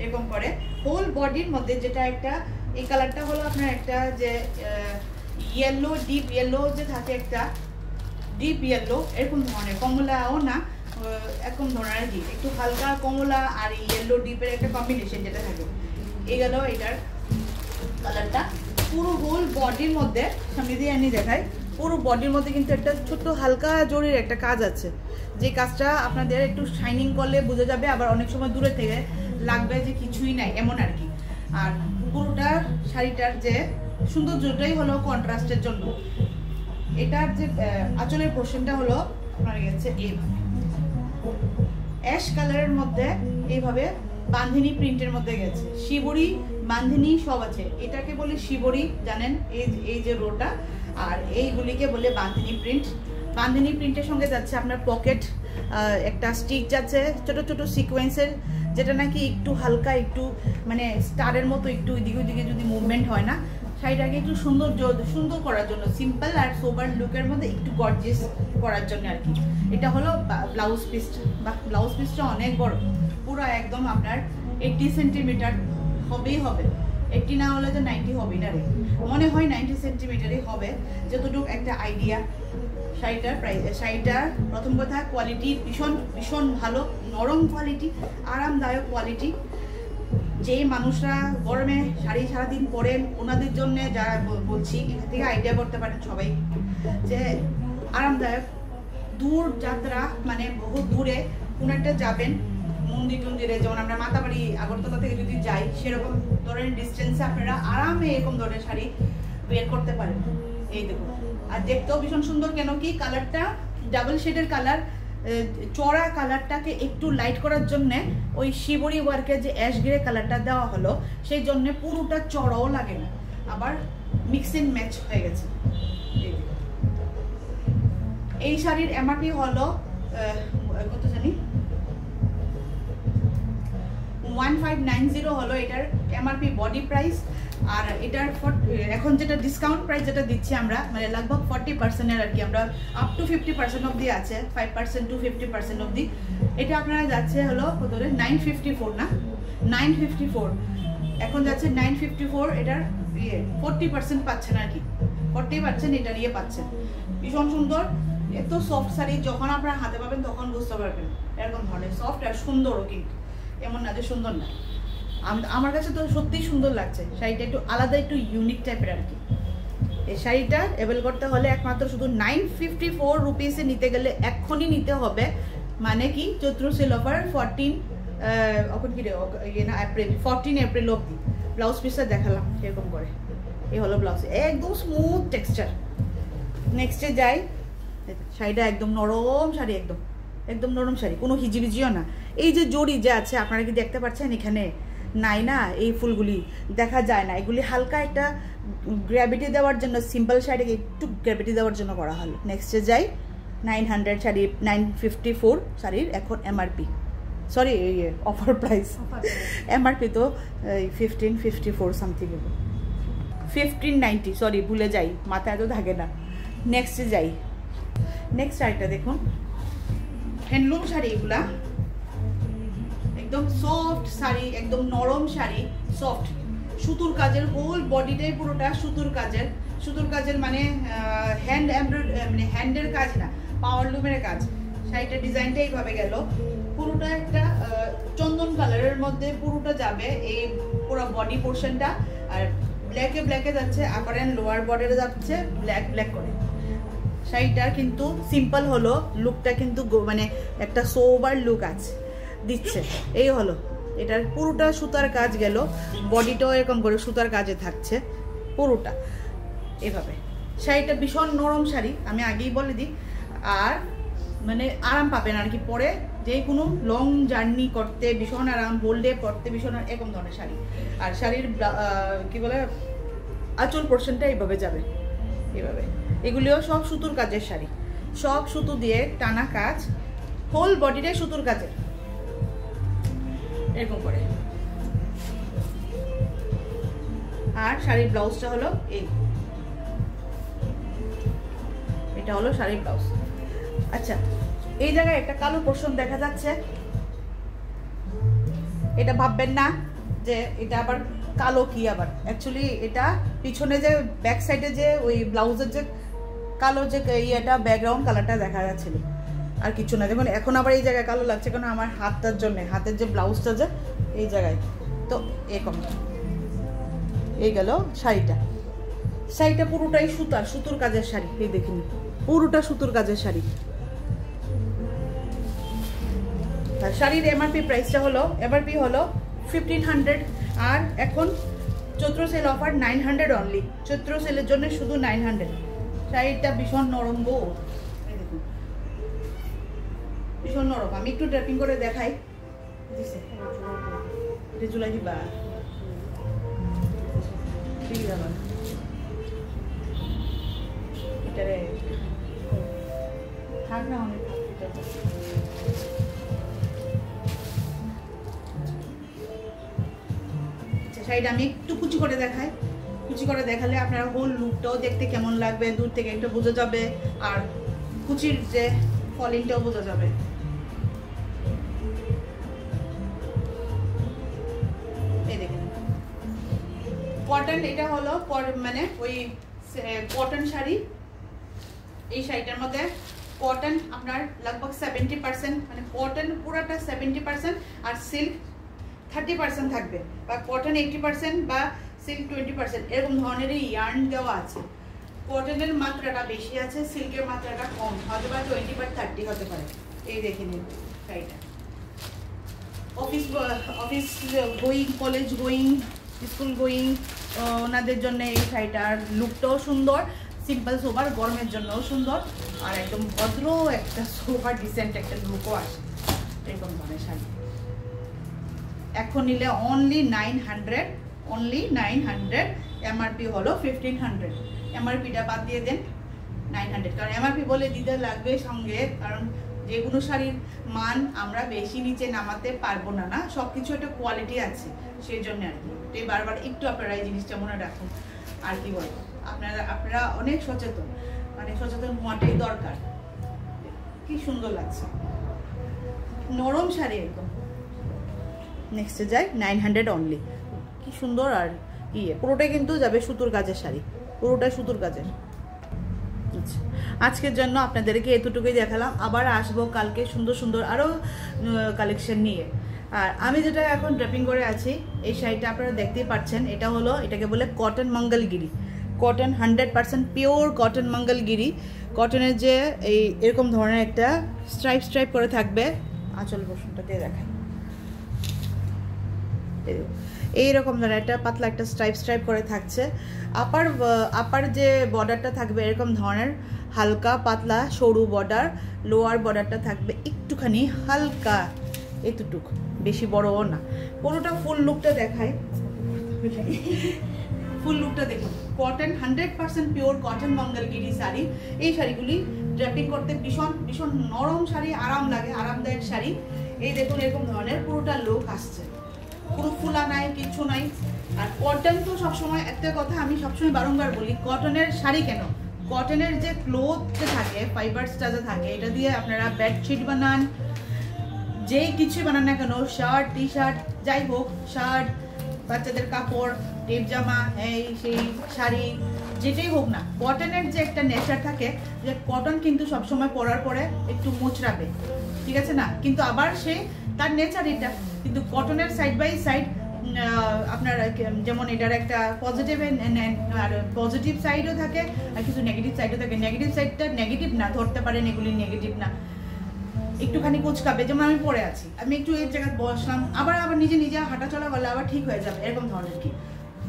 এরকম করে। হোল বডির মধ্যে যেটা একটা, এই কালারটা হলো আপনার একটা যে ইয়েলো, ডিপ ইয়েলো যে থাকে, একটা ডিপ ইয়েলো এরকম ধরনের, কমলাও না এরকম ধরনের ডিপ, একটু হালকা কমলা আর ইয়েলো ডিপের একটা কম্বিনেশন যেটা থাকে। এই গেল এটার কালারটা। পুরো হোল বডির মধ্যে, সামনে দিয়ে আনি দেখাই, পুরো বডির মধ্যে কিন্তু একটা ছোট্ট হালকা জরির একটা কাজ আছে, যে কাজটা আপনাদের একটু শাইনিং করলে বোঝা যাবে, আবার অনেক সময় দূরে থেকে লাগবে যে কিছুই নাই এমন আর কি। আর পুরোটা শাড়িটার যে সৌন্দর্যটাই হলো কন্ট্রাস্টের জন্য। এটার যে আঁচলের পোর্শনটা হলো আপনার গেছে এইভাবে অ্যাশ কালারের মধ্যে, এইভাবে বান্ধিনী প্রিন্টের মধ্যে গেছে, শিবরি বান্ধিনী সব আছে। এটাকে বলে শিবরি, জানেন এই যে রোটা, আর এইগুলিকে বলে বান্ধিনী প্রিন্ট। বান্ধিনী প্রিন্টের সঙ্গে যাচ্ছে আপনার পকেট, একটা স্টিচ যাচ্ছে ছোট ছোট সিকোয়েন্সের, যেটা নাকি একটু হালকা, একটু মানে স্টারের মতো একটু এদিকে ওইদিকে যদি মুভমেন্ট হয় না, শাড়িটাকে একটু সুন্দর করার জন্য, সিম্পল আর সোবার লুকের মধ্যে একটু গর্জিয়াস করার জন্য আর কি। এটা হলো ব্লাউজ পিসটা, বা ব্লাউজ পিসটা অনেক বড়, পুরো একদম আপনার 80 সেন্টিমিটার হবেই হবে। 80 না হলে তো 90 হবে না রে, মনে হয় 90 সেন্টিমিটারই হবে, যতটুকু একটা আইডিয়া। শাড়িটার প্রাইস, শাড়িটার প্রথম কথা কোয়ালিটি ভীষণ ভালো, নরম কোয়ালিটি, আরামদায়ক কোয়ালিটি। যে মানুষরা গরমে শাড়ি সারাদিন পরেন ওনাদের জন্য যারা বলছি, এখান থেকে আইডিয়া করতে পারেন সবাই, যে আরামদায়ক। দূর যাত্রা মানে বহুত দূরে কোনো একটা যাবেন, মন্দিরে, যেমন আমরা মাতাবাড়ি আগরতলা থেকে যদি যাই, সেরকম ধরনের ডিস্টেন্সে আপনারা আরামে এরকম ধরনের শাড়ি বের করতে পারেন। এই দেখুন, আর দেখতেও ভীষণ সুন্দর, কেন কি কালারটা ডাবল শেডের কালার, চড়া কালারটাকে একটু লাইট করার জন্য ওই শিবরি ওয়ার্কের যে অ্যাশ গ্রে কালারটা দেওয়া হলো, সেই জন্য পুরোটা চড়াও লাগে না, আবার মিক্স এন্ড ম্যাচ হয়ে গেছে। এই শাড়ির এমআরপি হলো কত জানি, 1590 হলো এটার এমআরপি বডি প্রাইস। আর এটার এখন যেটা ডিসকাউন্ট প্রাইস যেটা দিচ্ছি আমরা, মানে লগভগ 40% আর কি, আমরা আপ টু 50% অবধি আছে, 5% to 50% অবধি। এটা আপনারা যাচ্ছে হলো কত, 954 না, 954 এখন যাচ্ছে 954। এটার 40% পাচ্ছেন আর কি, 40% এটা নিয়ে পাচ্ছেন। ভীষণ সুন্দর, এত সফট শাড়ি, যখন আপনারা হাতে পাবেন তখন বুঝতে পারবেন এরকম ধরনের সফট আর সুন্দরও, কিন্তু এমন না যে সুন্দর না। আমার কাছে তো সত্যিই সুন্দর লাগছে শাড়িটা, একটু আলাদা, একটু ইউনিক টাইপের আর কি। এই শাড়িটা অ্যাভেল করতে হলে একমাত্র শুধু 954 রুপিসে নিতে গেলে এক্ষুনি নিতে হবে, মানে কি চৈত্র সেল অফার 14 এপ্রিল অবধি। ব্লাউজ পিসটা দেখালাম এরকম করে, এই হলো ব্লাউজ, একদম স্মুথ টেক্সচার। নেক্সটে যাই, শাড়িটা একদম নরম শাড়ি, একদম নরম শাড়ি, কোনো হিজিবিজিও না। এই যে জড়ি যে আছে আপনারা কি দেখতে পাচ্ছেন, এখানে নাই না, এই ফুলগুলি দেখা যায় না, এগুলি হালকা একটা গ্র্যাভিটি দেওয়ার জন্য, সিম্পল শাড়িকে একটু গ্র্যাভিটি দেওয়ার জন্য করা হলো। নেক্সটে যাই, 900 শাড়ি, 954 শাড়ির এখন MRP, sorry offer price, MRP তো 1554 সামথিং, 1590, সরি ভুলে যাই, মাথায় তো থাকে না। নেক্সটে যাই, নেক্সট শাড়িটা দেখুন, হ্যান্ডলুম শাড়ি, এগুলা একদম সফট শাড়ি, একদম নরম শাড়ি, সফট সুতুর কাজের, হোল বডিটাই পুরোটা সুতুর কাজের মানে হ্যান্ড এমব্রয়ডারি, মানে হ্যান্ডের কাজ না, পাওয়ার লুমের কাজ। শাড়িটার ডিজাইনটা এইভাবে গেল, পুরোটা একটা চন্দন কালারের মধ্যে পুরোটা যাবে, এই পুরো বডি পোর্শনটা, আর ব্ল্যাকে যাচ্ছে, আপার অ্যান্ড লোয়ার বর্ডারে যাচ্ছে ব্ল্যাক করে। শাড়িটা কিন্তু সিম্পল হলো, লুকটা কিন্তু মানে একটা সোবার লুক আছে দিচ্ছে। এই হলো এটার পুরোটা সুতার কাজ গেল, বডিটাও এরকম করে সুতার কাজে থাকছে পুরোটা এভাবে। শাড়িটা ভীষণ নরম শাড়ি, আমি আগেই বলে দিই, আর মানে আরাম পাবেন আর কি, পরে যে কোনো লং জার্নি করতে ভীষণ আরাম, হোল্ডে পরতে ভীষণ এরকম ধরনের শাড়ি। আর শাড়ির কি বলে আঁচল পোর্শনটা এইভাবে যাবে, এইভাবে। এগুলিও সব সুতুর কাজের শাড়ি, সব সুতো দিয়ে টানা কাজ, হোল বডিটাই সুতুর কাজের, এরকম করে। আর শাড়ির ব্লাউজটা হলো এটা হলো শাড়ির ব্লাউজ। আচ্ছা, এই জায়গায় একটা কালো পোর্শন দেখা যাচ্ছে, এটা ভাববেন না যে এটা আবার কালো, কি আবার অ্যাকচুয়ালি এটা পিছনে যে ব্যাক সাইডে যে ওই ব্লাউজের যে কালো যে ইয়েটা ব্যাকগ্রাউন্ড কালারটা দেখা যাচ্ছিল, আর কিছু না। দেখুন এখন আবার এই জায়গায় কালো লাগছে কেন, আমার হাতটার জন্য, হাতের যে ব্লাউজটা যে এই জায়গায়, তো এরকম। এই গেল শাড়িটা পুরোটাই সুতুর কাজের শাড়ি, এই দেখিন পুরোটা সুতুর কাজের শাড়ি। আর শাড়ির এমআরপি প্রাইসটা হলো, এমআরপি হলো 1500, আর এখন চৈত্র সেল অফার 900 অনলি, চৈত্র সেলের জন্য শুধু 900। শাড়িটা ভীষণ নরম গো, ভীষণ নরম। আমি একটু ড্রেপিং করে দেখাই, এটা জুলাই দিবা ঠিক যাবা এটারে থাক না অনেক শাড়িটা আমি একটু কুচি করে দেখাই। কুচি করে দেখালে আপনারা হোল লুকটাও দেখতে কেমন লাগবে দূর থেকে একটু বোঝা যাবে, আর কুচির যে ফলিংটাও বোঝা যাবে। এই দেখেন কটন, এটা হলো মানে ওই কটন শাড়ি। এই শাড়িটার মধ্যে কটন আপনার লগভগ 70%, মানে কটন পুরাটা 70% আর সিল্ক 30% থাকবে, বা কটন 80% বা সিল্ক 20%, এরকম ধরনের ইয়ার্ন দেওয়া আছে। কটনের মাত্রাটা বেশি আছে, সিল্কের মাত্রাটা কম, হয়তো বা 20 বা 30 হতে পারে। এই দেখে নিন শাড়িটা, office going, college going, school going ওনাদের জন্য এই শাড়িটার লুকটাও সুন্দর, সিম্পল সোবার, গরমের জন্যও সুন্দর, আর একদম ভদ্র একটা সোবার ডিসেন্ট একটা লুকও আসে এরকম ধরনের শাড়ি। এখন নিলে অনলি 900, এমআরপি হলো 1500, এমআরপিটা বাদ দিয়ে দেন 900, কারণ এমআরপি বলে দিতে লাগবে সঙ্গে, কারণ যে কোনো শাড়ির মান আমরা বেশি নিচে নামাতে পারবো না, না সব কিছু একটা কোয়ালিটি আছে, সেই জন্য আর কি। তো বারবার একটু আপনারা এই জিনিসটা মনে রাখুন। আর কি বলবো, আপনারা অনেক সচেতন, মানে সচেতন হওয়াটাই দরকার। কি সুন্দর লাগছে, নরম শাড়ি একদম। নেক্সটে যাই, 900 অনলি, কি সুন্দর। আর পুরোটাই কিন্তু যাবে সুতোর কাজের শাড়ি, পুরোটাই সুতোর কাজের। আচ্ছা, আজকের জন্য আপনাদেরকে এতটুকুই দেখালাম, আবার আসবো কালকে সুন্দর সুন্দর আরও কালেকশন নিয়ে। আর আমি যেটা এখন ড্রেপিং করে আছি, এই শাড়িটা আপনারা দেখতেই পাচ্ছেন, এটা হলো, এটাকে বলে cotton Mangalagiri, cotton 100% pure cotton Mangalagiri. কটনের যে এরকম ধরনের একটা স্ট্রাইপ করে থাকবে, আঁচল বসনটা দিয়ে দেখাই, এইরকম ধরনের একটা পাতলা একটা স্ট্রাইপ করে থাকছে। আপার যে বর্ডারটা থাকবে এরকম ধরনের হালকা পাতলা সরু বর্ডার, লোয়ার বর্ডারটা থাকবে একটুখানি হালকা এতটুক, বেশি বড়ও না। পুরোটা ফুল লুকটা দেখায়, ফুল লুকটা দেখুন। Cotton 100% pure cotton Mangalagiri sari. এই শাড়িগুলি ড্রেপিং করতে ভীষণ ভীষণ নরম শাড়ি, আরাম লাগে, আরামদায়ক শাড়ি। এই দেখুন এরকম ধরনের পুরোটা লুক আসছে, পুরো ফুলা নাই, কিছু নাই। আর কটন তো সবসময় একটা কথা আমি সবসময় বারংবার বলি, কটনের শাড়ি কেন, কটনের যে ক্লোথ যে থাকে, ফাইবারসটা যে থাকে, এটা দিয়ে আপনারা বেডশিট বানান, যেই কিছু বানান না কেন, শার্ট, টি শার্ট, যাই হোক, শার্ট, বাচ্চাদের কাপড়, টেপ জামা, সেই শাড়ি, যেটাই হোক না, কটনের যে একটা নেচার থাকে, যে কটন কিন্তু সবসময় পরার পরে একটু মোচড়াবে, ঠিক আছে না, কিন্তু আবার সে তার নেচার এটা। কিন্তু কটনের সাইড বাই সাইড আপনার যেমন এটার একটা পজিটিভ সাইডও থাকে আর কিছু নেগেটিভ সাইডও থাকে। নেগেটিভ সাইডটা নেগেটিভ না, ধরতে পারেন এগুলি নেগেটিভ না, একটুখানি কুচকাবে। যেমন আমি পরে আছি, আমি একটু এই জায়গায় বসলাম, আবার নিজে হাঁটা চলা করলে আবার ঠিক হয়ে যাবে, এরকম ধরনের কি।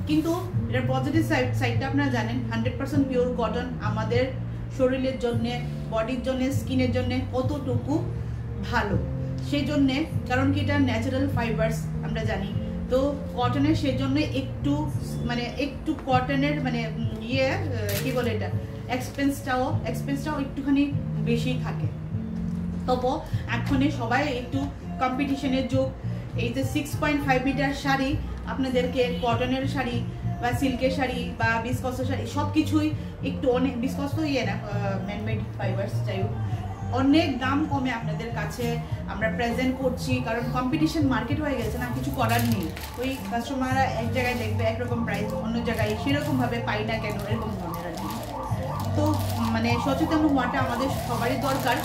কিন্তু এটার পজিটিভ সাইডটা আপনারা জানেন, 100% পিওর কটন আমাদের শরীরের জন্যে, বডির জন্যে, স্কিনের জন্যে কতটুকু ভালো, সেই জন্যে, কারণ কি এটা ন্যাচারাল ফাইবার্স আমরা জানি। তো কটনের সেই জন্য একটু কটনের কি বলে এটা, এক্সপেন্সটাও একটুখানি বেশি থাকে। তবু এখনই সবাই একটু কম্পিটিশনের যুগ। এই যে 6.5 মিটার শাড়ি, আপনাদেরকে কটনের শাড়ি বা সিল্কের শাড়ি বা বিস্কসের শাড়ি সব কিছুই একটু অনেক, বিস্কস তো না, ম্যানমেড ফাইবার্স, যাই হোক, অনেক দাম কমে আপনাদের কাছে আমরা প্রেজেন্ট করছি, কারণ কম্পিটিশন মার্কেট হয়ে গেছে না, কিছু করার নেই। ওই কাস্টমাররা এক জায়গায় দেখবে একরকম প্রাইস, অন্য জায়গায় সেরকমভাবে পাই না কেন, এরকম ধরনের আর কি। তো সচেতন হওয়াটা আমাদের সবারই দরকার।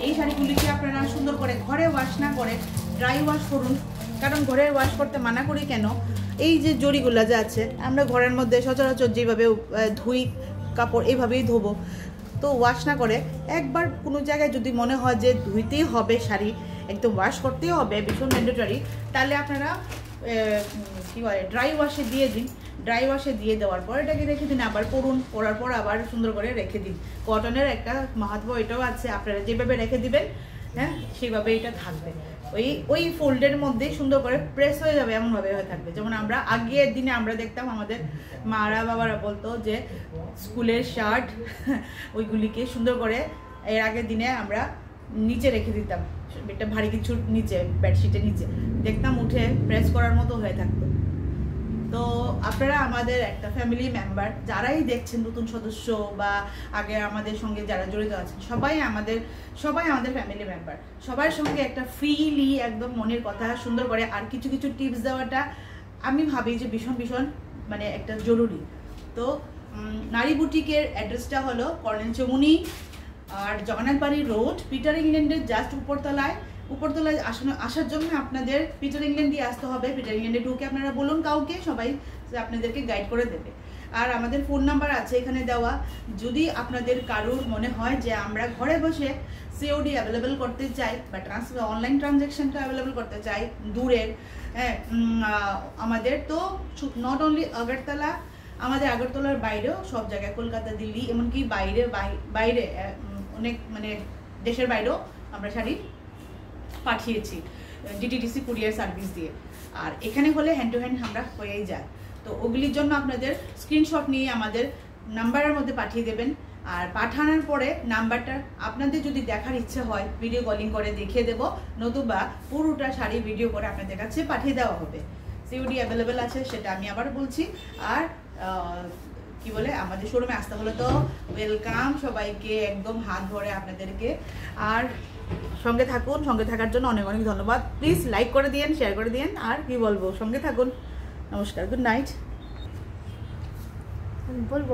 এই শাড়িগুলিকে আপনারা সুন্দর করে ঘরে ওয়াশ না করে ড্রাই ওয়াশ করুন, কারণ ঘরে ওয়াশ করতে মানা করি কেন, এই যে জড়িগুলো যা আছে, আমরা ঘরের মধ্যে সচরাচর যেভাবে ধুই কাপড় এইভাবেই ধোবো, তো ওয়াশ না করে একবার কোনো জায়গায় যদি মনে হয় যে ধুইতেই হবে শাড়ি, একদম ওয়াশ করতেই হবে, ভীষণ ম্যান্ডেটরি, তাহলে আপনারা কী বলে ড্রাই ওয়াশে দিয়ে দিন। ড্রাই ওয়াশে দিয়ে দেওয়ার পর এটাকে রেখে দিন, আবার পরার পর আবার সুন্দর করে রেখে দিন। কটনের একটা মাহাত্ম্য এটাও আছে, আপনারা যেভাবে রেখে দিবেন হ্যাঁ সেইভাবে এটা থাকবে, ওই ফোল্ডের মধ্যে সুন্দর করে প্রেস হয়ে যাবে, এমনভাবে হয়ে থাকবে। যেমন আমরা আগের দিনে আমরা দেখতাম আমাদের মারা বাবারা বলতো যে স্কুলের শার্ট ওইগুলিকে সুন্দর করে এর আগের দিনে আমরা নিচে রেখে দিতাম, একটা ভারী কিছুর নিচে, বেডশিটের নিচে দেখতাম, উঠে প্রেস করার মতো হয়ে থাকতো। তো আপনারা আমাদের একটা ফ্যামিলি মেম্বার, যারাই দেখছেন নতুন সদস্য বা আগে আমাদের সঙ্গে যারা জড়িত আছেন, সবাই আমাদের ফ্যামিলি মেম্বার। সবার সঙ্গে একটা ফ্রিলি একদম মনের কথা সুন্দর করে আর কিছু কিছু টিপস দেওয়াটা আমি ভাবি যে ভীষণ মানে একটা জরুরি। তো নারী বুটিকের অ্যাড্রেসটা হলো কর্নেল চৌমুনি আর জগন্নাথ বাড়ি রোড, পিটার ইংল্যান্ডের জাস্ট উপরতলায় আসার জন্য আপনাদের পিটার ইংল্যান্ড দিয়ে আসতে হবে। পিটার ইংল্যান্ডে ঢুকে আপনারা বলুন কাউকে, সবাই আপনাদেরকে গাইড করে দেবে। আর আমাদের ফোন নাম্বার আছে এখানে দেওয়া। যদি আপনাদের কারোর মনে হয় যে আমরা ঘরে বসে সিওডি অ্যাভেলেবেল করতে চাই বা অনলাইন ট্রানজ্যাকশনটা অ্যাভেলেবেল করতে চাই দূরের, হ্যাঁ আমাদের তো নট অনলি আগরতলা, আমাদের আগরতলার বাইরেও সব জায়গায়, কলকাতা, দিল্লি, এমনকি বাইরে অনেক মানে দেশের বাইরেও আমরা শাড়ি পাঠিয়েছি ডিটিডিসি কুরিয়ার সার্ভিস দিয়ে। আর এখানে হলে হ্যান্ড টু হ্যান্ড আমরা হয়েই যায়। তো ওগুলির জন্য আপনাদের স্ক্রিনশট নিয়ে আমাদের নাম্বারের মধ্যে পাঠিয়ে দেবেন। আর পাঠানোর পরে নাম্বারটা আপনাদের যদি দেখার ইচ্ছে হয় ভিডিও কলিং করে দেখিয়ে দেবো, নতুবা পুরোটা শাড়ি ভিডিও করে আপনাদের কাছে পাঠিয়ে দেওয়া হবে। সিওডি অ্যাভেলেবেল আছে, সেটা আমি আবার বলছি। আর কি বলে আমাদের শোরুমে আসতে হলে তো ওয়েলকাম সবাইকে, একদম হাত ধরে আপনাদেরকে। আর সঙ্গে থাকুন, সঙ্গে থাকার জন্য অনেক অনেক ধন্যবাদ। প্লিজ লাইক করে দিয়েন, শেয়ার করে দিয়েন। আর কি বলবো, সঙ্গে থাকুন। নমস্কার, গুড নাইট বলবো।